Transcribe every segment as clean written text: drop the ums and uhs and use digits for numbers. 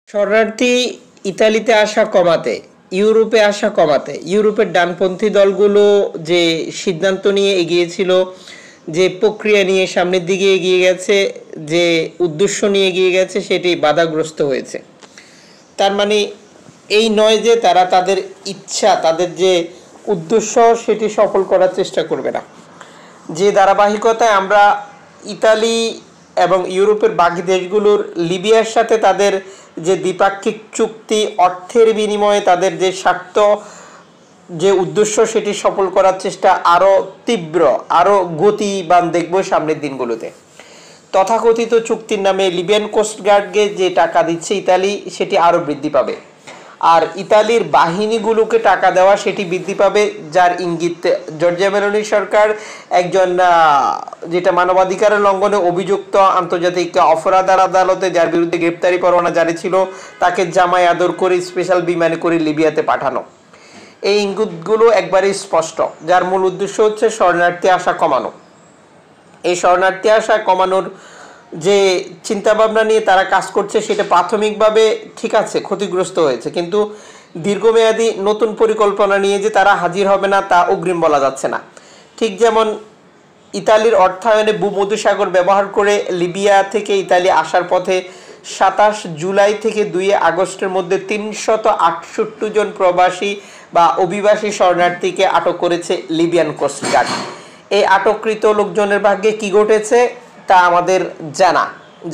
শরণার্থী ইতালিতে আসা কমাতে, ইউরোপে আসা কমাতে ইউরোপের ডানপন্থী দলগুলো যে সিদ্ধান্ত নিয়ে এগিয়েছিল, যে প্রক্রিয়া নিয়ে সামনের দিকে এগিয়ে গেছে, যে উদ্দেশ্য নিয়ে এগিয়ে গেছে, সেটি বাধাগ্রস্ত হয়েছে। তার মানে এই নয় যে তারা তাদের ইচ্ছা, তাদের যে উদ্দেশ্য সেটি সফল করার চেষ্টা করবে না। যে ধারাবাহিকতায় আমরা ইতালি এবং ইউরোপের বাকি দেশগুলোর লিবিয়ার সাথে তাদের যে দ্বিপাক্ষিক চুক্তি, অর্থের বিনিময়ে তাদের যে স্বার্থ, যে উদ্দেশ্য সেটি সফল করার চেষ্টা আরও তীব্র, আরও গতিবান দেখব সামনের দিনগুলোতে। তথাকথিত চুক্তির নামে লিবিয়ান কোস্টগার্ডকে যে টাকা দিচ্ছে ইতালি, সেটি আরও বৃদ্ধি পাবে। আর ইতালির বাহিনীগুলোকে টাকা দেওয়া সেটি বৃদ্ধি পাবে, যার ইঙ্গিত জর্জিয়া মেলোনি সরকার একজন যেটা মানবাধিকারের লঙ্ঘনে অভিযুক্ত আন্তর্জাতিক অপরাধ আদালতে যার বিরুদ্ধে গ্রেপ্তারি পরোয়ানা জারি ছিল, তাকে জামাই আদর করে স্পেশাল বিমানে করে লিবিয়াতে পাঠানো। এই ইঙ্গিতগুলো একবারেই স্পষ্ট, যার মূল উদ্দেশ্য হচ্ছে শরণার্থী আসা কমানো। এই শরণার্থী আসা কমানোর যে চিন্তাভাবনা নিয়ে তারা কাজ করছে, সেটা প্রাথমিকভাবে ঠিক আছে, ক্ষতিগ্রস্ত হয়েছে, কিন্তু দীর্ঘমেয়াদী নতুন পরিকল্পনা নিয়ে যে তারা হাজির হবে না তা অগ্রিম বলা যাচ্ছে না। ঠিক যেমন ইতালির অর্থায়নে ভূমধ্যসাগর ব্যবহার করে লিবিয়া থেকে ইতালি আসার পথে 27 জুলাই থেকে 2 আগস্টের মধ্যে 368 জন প্রবাসী বা অভিবাসী শরণার্থীকে আটক করেছে লিবিয়ান কোস্টগার্ড। এই আটককৃত লোকজনের ভাগ্যে কি ঘটেছে তা আমাদের জানা,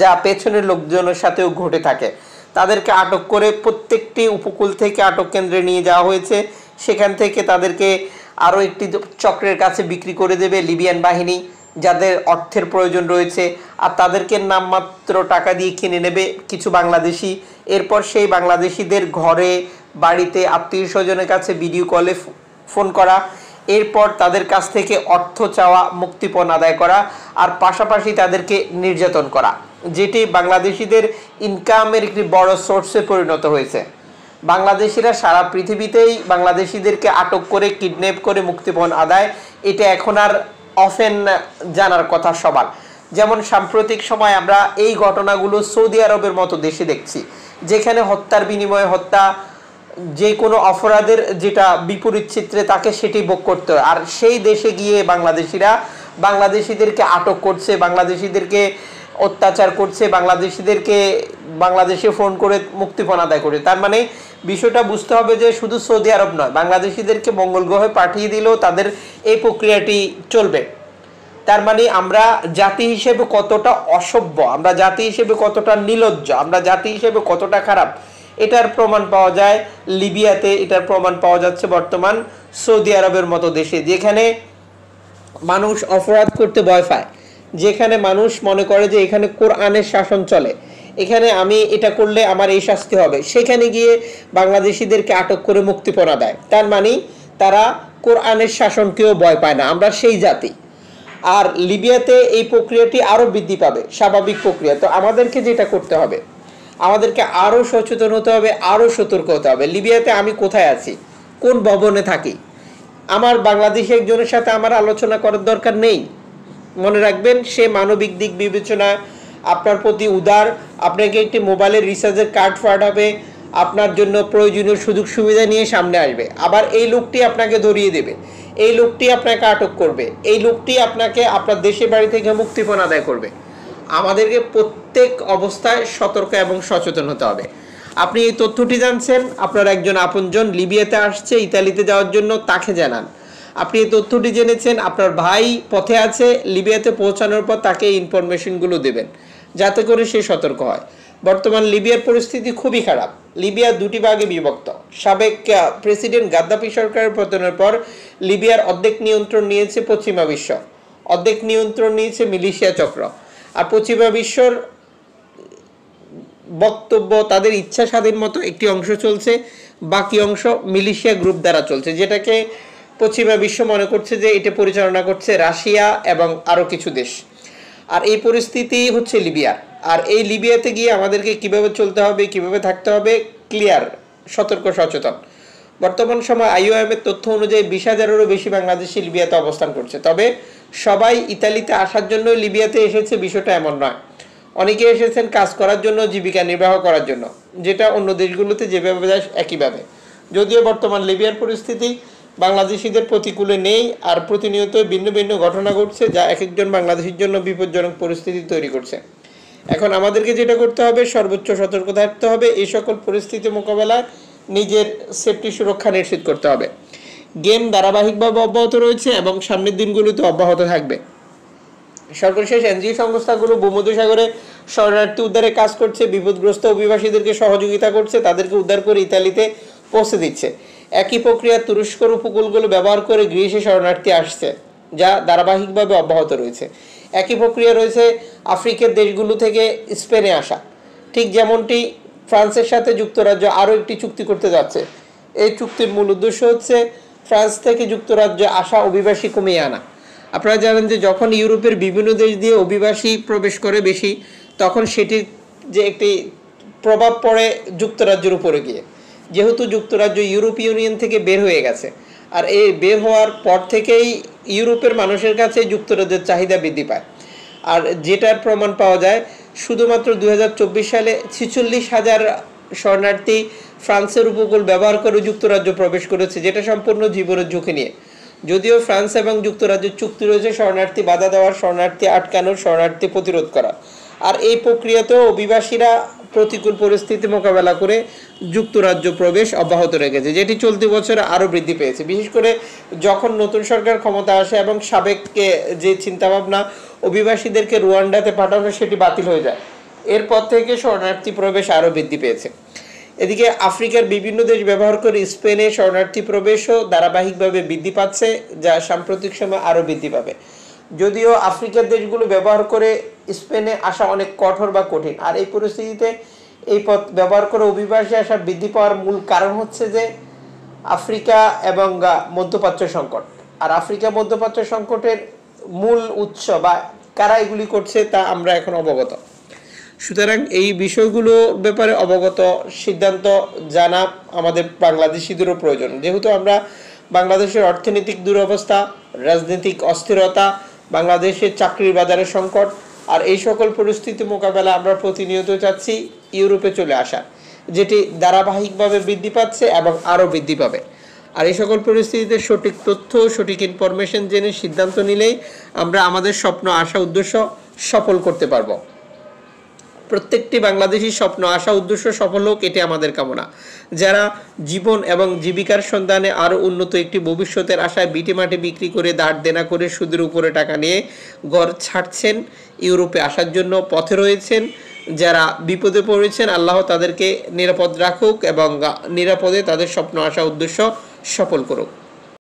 যা পেছনের লোকজনের সাথেও ঘটে থাকে। তাদেরকে আটক করে প্রত্যেকটি উপকূল থেকে আটক কেন্দ্রে নিয়ে যাওয়া হয়েছে। সেখান থেকে তাদেরকে আরও একটি চক্রের কাছে বিক্রি করে দেবে লিবিয়ান বাহিনী, যাদের অর্থের প্রয়োজন রয়েছে, আর তাদেরকে নামমাত্র টাকা দিয়ে কিনে নেবে কিছু বাংলাদেশি। এরপর সেই বাংলাদেশিদের ঘরে, বাড়িতে, আত্মীয় স্বজনের কাছে ভিডিও কলে ফোন করা, এরপর তাদের কাছ থেকে অর্থ চাওয়া, মুক্তিপণ আদায় করা, আর পাশাপাশি তাদেরকে নির্যাতন করা, যেটি বাংলাদেশিদের ইনকামের একটি বড় সোর্সে পরিণত হয়েছে। বাংলাদেশিরা সারা পৃথিবীতেই বাংলাদেশিদেরকে আটক করে, কিডন্যাপ করে মুক্তিপণ আদায়, এটা এখন আর অফেন জানার কথা সবার। যেমন সাম্প্রতিক সময় আমরা এই ঘটনাগুলো সৌদি আরবের মতো দেশে দেখছি, যেখানে হত্যার বিনিময়ে হত্যা, যে কোনো অপরাধের যেটা বিপরীত চিত্রে তাকে সেটি ভোগ করতে হয়, আর সেই দেশে গিয়ে বাংলাদেশিরা বাংলাদেশিদেরকে আটক করছে, বাংলাদেশিদেরকে অত্যাচার করছে, বাংলাদেশিদেরকে বাংলাদেশে ফোন করে মুক্তিপণ আদায় করে। তার মানে বিষয়টা বুঝতে হবে যে শুধু সৌদি আরব নয়, বাংলাদেশিদেরকে মঙ্গল গ্রহে পাঠিয়ে দিলেও তাদের এই প্রক্রিয়াটি চলবে। তার মানে আমরা জাতি হিসেবে কতটা অসভ্য, আমরা জাতি হিসেবে কতটা নির্লজ্জ, আমরা জাতি হিসেবে কতটা খারাপ, এটার প্রমাণ পাওয়া যায় লিবিয়াতে, এটার প্রমাণ পাওয়া যাচ্ছে বর্তমান সৌদি আরবের মতো দেশে, যেখানে মানুষ অপরাধ করতে ভয় পায়, যেখানে মানুষ মনে করে যে এখানে কোরআনের শাসন চলে, এখানে আমি এটা করলে আমার এই শাস্তি হবে, সেখানে গিয়ে বাংলাদেশিদেরকে আটক করে মুক্তিপণ দেয়। তার মানে তারা কোরআনের শাসনকেও ভয় পায় না, আমরা সেই জাতি। আর লিবিয়াতে এই প্রক্রিয়াটি আরও বৃদ্ধি পাবে, স্বাভাবিক প্রক্রিয়া। তো আমাদেরকে যেটা করতে হবে, আমাদেরকে আরও সচেতন হতে হবে, আরও সতর্ক হতে হবে। লিবিয়াতে আমি কোথায় আছি, কোন ভবনে থাকি, আমার বাংলাদেশি একজনের সাথে আমার আলোচনা করার দরকার নেই। মনে রাখবেন, সে মানবিক দিক বিবেচনায় আপনার প্রতি উদার, আপনাকে একটি মোবাইলের রিচার্জের কার্ড পাঠাবে, আপনার জন্য প্রয়োজনীয় সুযোগ সুবিধা নিয়ে সামনে আসবে। আবার এই লোকটি আপনাকে ধরিয়ে দেবে, এই লোকটি আপনাকে আটক করবে, এই লোকটি আপনাকে আপনার দেশের বাড়ি থেকে মুক্তিপণ আদায় করবে। আমাদেরকে প্রত্যেক অবস্থায় সতর্ক এবং সচেতন হতে হবে। আপনি এই তথ্যটি জানছেন, আপনার একজন আপনজন লিবিয়াতে আসছে ইতালিতে যাওয়ার জন্য, তাকে জানান। আপনি এই তথ্যটি জেনেছেন, আপনার ভাই পথে আছে, লিবিয়াতে পৌঁছানোর পর তাকে ইনফরমেশনগুলো দেবেন, যাতে করে সে সতর্ক হয়। বর্তমান লিবিয়ার পরিস্থিতি খুবই খারাপ। লিবিয়া দুটি ভাগে বিভক্ত। সাবেক প্রেসিডেন্ট গাদ্দাফি সরকারের পতনের পর লিবিয়ার অর্ধেক নিয়ন্ত্রণ নিয়েছে পশ্চিমা বিশ্ব, অর্ধেক নিয়ন্ত্রণ নিয়েছে মিলিশিয়া চক্র। আর পশ্চিমা বিশ্বর বক্তব্য, তাদের ইচ্ছা স্বাধীন মতো একটি অংশ চলছে, বাকি অংশ মিলিশিয়া গ্রুপ দ্বারা চলছে, যেটাকে পশ্চিমা বিশ্ব মনে করছে যে এটা পরিচালনা করছে রাশিয়া এবং আরও কিছু দেশ। আর এই পরিস্থিতি হচ্ছে লিবিয়ার। আর এই লিবিয়াতে গিয়ে আমাদেরকে কিভাবে চলতে হবে, কিভাবে থাকতে হবে, ক্লিয়ার, সতর্ক, সচেতন। বর্তমান সময় আইওএমের তথ্য অনুযায়ী 20,000-এরও বেশি বাংলাদেশি লিবিয়াতে অবস্থান করছে। তবে সবাই ইতালিতে আসার জন্য লিবিয়াতে এসেছে বিষয়টা এমন নয়। অনেকে এসেছেন কাজ করার জন্য, জীবিকা নির্বাহ করার জন্য। যেটা অন্য দেশগুলোতে যেভাবে যায় একইভাবে। যদিও বর্তমান লিবিয়ার পরিস্থিতি বাংলাদেশিদের প্রতিকূলে নেই, আর প্রতিনিয়ত ভিন্ন ভিন্ন ঘটনা ঘটছে যা এক একজন বাংলাদেশের জন্য বিপজ্জনক পরিস্থিতি তৈরি করছে। এখন আমাদেরকে যেটা করতে হবে, সর্বোচ্চ সতর্ক থাকতে হবে, এই সকল পরিস্থিতি মোকাবেলায় নিজের সেফটি সুরক্ষা নিশ্চিত করতে হবে। গেম ধারাবাহিকভাবে অব্যাহত রয়েছে এবং সামনের দিনগুলোতে অব্যাহত থাকবে। সর্বশেষ এনজিও সংস্থাগুলো ভূমধ্যসাগরে শরণার্থী উদ্ধারে কাজ করছে, বিপদগ্রস্ত অভিবাসীদেরকে সহযোগিতা করছে, তাদেরকে উদ্ধার করে ইতালিতে পৌঁছে দিচ্ছে। একই প্রক্রিয়া তুরস্কর উপকূলগুলো ব্যবহার করে গ্রিসে শরণার্থী আসছে, যা ধারাবাহিকভাবে অব্যাহত রয়েছে। একই প্রক্রিয়া রয়েছে আফ্রিকার দেশগুলো থেকে স্পেনে আসা, ঠিক যেমনটি ফ্রান্সের সাথে যুক্তরাজ্য আরও একটি চুক্তি করতে যাচ্ছে। এই চুক্তির মূল উদ্দেশ্য হচ্ছে ফ্রান্স থেকে যুক্তরাজ্যে আসা অভিবাসী কমিয়ে আনা। আপনারা জানেন যে যখন ইউরোপের বিভিন্ন দেশ দিয়ে অভিবাসী প্রবেশ করে বেশি, তখন সেটির যে একটি প্রভাব পড়ে যুক্তরাজ্যের উপরে গিয়ে, যেহেতু যুক্তরাজ্য ইউরোপীয় ইউনিয়ন থেকে বের হয়ে গেছে, আর এই বের হওয়ার পর থেকেই ইউরোপের মানুষের কাছে যুক্তরাজ্যের চাহিদা বৃদ্ধি পায়। আর যেটার প্রমাণ পাওয়া যায়, শুধুমাত্র 2024 সালে 46,000 শরণার্থী ফ্রান্সের উপকূল ব্যবহার করে যুক্তরাজ্য প্রবেশ করেছে, যেটা সম্পূর্ণ জীবনের ঝুঁকি নিয়ে। যদিও ফ্রান্স এবং যুক্তরাজ্যের চুক্তি রয়েছে শরণার্থী বাধা দেওয়ার, শরণার্থী আটকানোর, শরণার্থী প্রতিরোধ করা, আর এই প্রক্রিয়াতেও অভিবাসীরা প্রতিকূল পরিস্থিতি মোকাবেলা করে যুক্তরাজ্য প্রবেশ অব্যাহত রেখেছে, যেটি চলতি বছরে আরও বৃদ্ধি পেয়েছে। বিশেষ করে যখন নতুন সরকার ক্ষমতা আসে এবং সাবেককে যে চিন্তাভাবনা অভিবাসীদেরকে রুয়ান্ডাতে পাঠানো সেটি বাতিল হয়ে যায়, এরপর থেকে শরণার্থী প্রবেশ আরও বৃদ্ধি পেয়েছে। এদিকে আফ্রিকার বিভিন্ন দেশ ব্যবহার করে স্পেনে শরণার্থী প্রবেশও ধারাবাহিকভাবে বৃদ্ধি পাচ্ছে, যা সাম্প্রতিক সময় আরও বৃদ্ধি পাবে। যদিও আফ্রিকার দেশগুলো ব্যবহার করে স্পেনে আসা অনেক কঠোর বা কঠিন, আর এই পরিস্থিতিতে এই পথ ব্যবহার করে অভিবাসী আসা বৃদ্ধি পাওয়ার মূল কারণ হচ্ছে যে আফ্রিকা এবং মধ্যপ্রাচ্য সংকট। আর আফ্রিকা মধ্যপ্রাচ্য সংকটের মূল উৎস বা কারা এগুলি করছে তা আমরা এখন অবগত। সুতরাং এই বিষয়গুলো ব্যাপারে অবগত, সিদ্ধান্ত জানা আমাদের বাংলাদেশিদেরও প্রয়োজন, যেহেতু আমরা বাংলাদেশের অর্থনৈতিক দুরবস্থা, রাজনৈতিক অস্থিরতা, বাংলাদেশের চাকরির বাজারের সংকট, আর এই সকল পরিস্থিতি মোকাবেলা আমরা প্রতিনিয়ত চাচ্ছি ইউরোপে চলে আসা, যেটি ধারাবাহিকভাবে বৃদ্ধি পাচ্ছে এবং আরও বৃদ্ধি পাবে। আর এই সকল পরিস্থিতিতে সঠিক তথ্য, সঠিক ইনফরমেশন জেনে সিদ্ধান্ত নিলেই আমরা আমাদের স্বপ্ন, আশা, উদ্দেশ্য সফল করতে পারবো। প্রত্যেকটি বাংলাদেশী স্বপ্ন, আশা, উদ্দেশ্য সফল হোক, এটি আমাদের কামনা। যারা জীবন এবং জীবিকার সন্ধানে আরও উন্নত একটি ভবিষ্যতের আশায় ভিটেমাটি বিক্রি করে, ধার দেনা করে, সুদের উপরে টাকা নিয়ে ঘর ছাড়ছেন, ইউরোপে আসার জন্য পথে রয়েছেন, যারা বিপদে পড়েছেন, আল্লাহ তাদেরকে নিরাপদ রাখুক এবং নিরাপদে তাদের স্বপ্ন, আশা, উদ্দেশ্য সফল করুক।